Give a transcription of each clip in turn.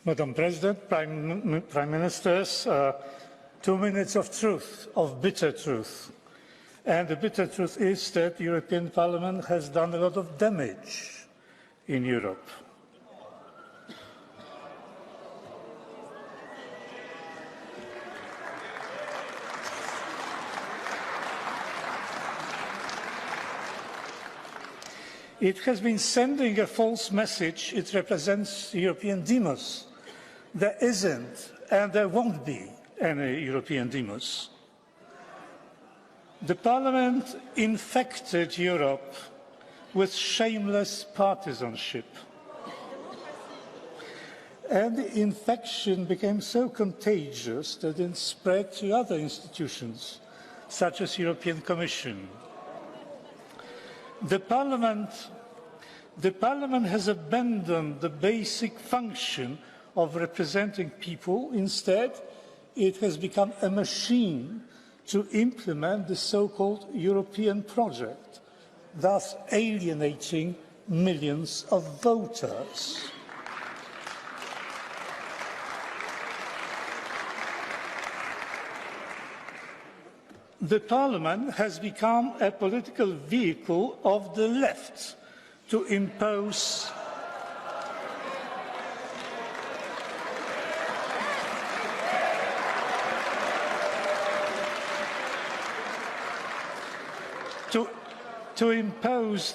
Madam President, Prime Ministers, 2 minutes of truth, of bitter truth. And the bitter truth is that the European Parliament has done a lot of damage in Europe. It has been sending a false message. It represents European demos. There isn't, and there won't be, any European demos. The Parliament infected Europe with shameless partisanship. And the infection became so contagious that it spread to other institutions, such as the European Commission. The Parliament has abandoned the basic function of representing people. Instead, it has become a machine to implement the so-called European project, thus alienating millions of voters. The Parliament has become a political vehicle of the left to impose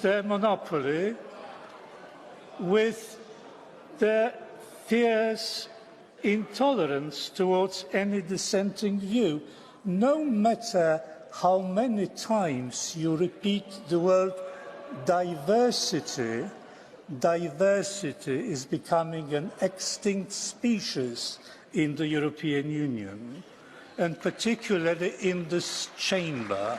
their monopoly with their fierce intolerance towards any dissenting view. No matter how many times you repeat the word diversity, diversity is becoming an extinct species in the European Union, and particularly in this chamber.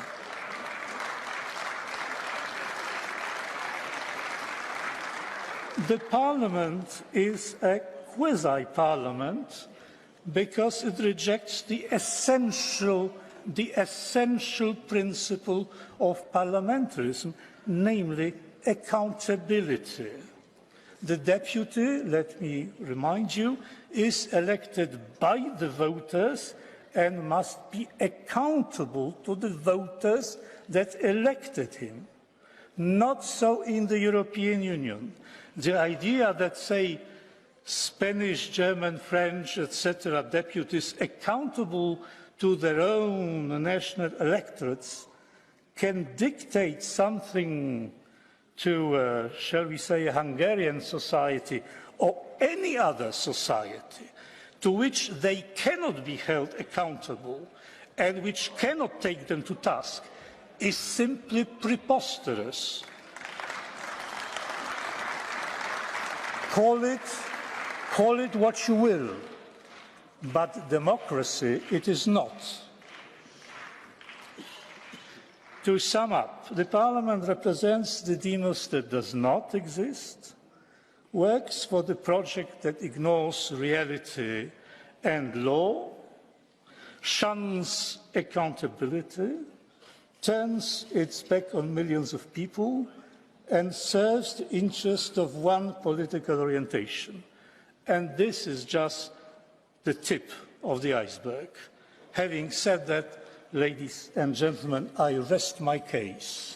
The Parliament is a quasi-parliament because it rejects the essential principle of parliamentarism, namely accountability. The deputy, let me remind you, is elected by the voters and must be accountable to the voters that elected him. Not so in the European Union. The idea that, say, Spanish, German, French, etc., deputies accountable to their own national electorates can dictate something to, shall we say, a Hungarian society or any other society to which they cannot be held accountable and which cannot take them to task is simply preposterous. Call it what you will, but democracy it is not. To sum up, the Parliament represents the demos that does not exist, works for the project that ignores reality and law, shuns accountability, turns its back on millions of people, and serves the interest of one political orientation. And this is just the tip of the iceberg. Having said that, ladies and gentlemen, I rest my case.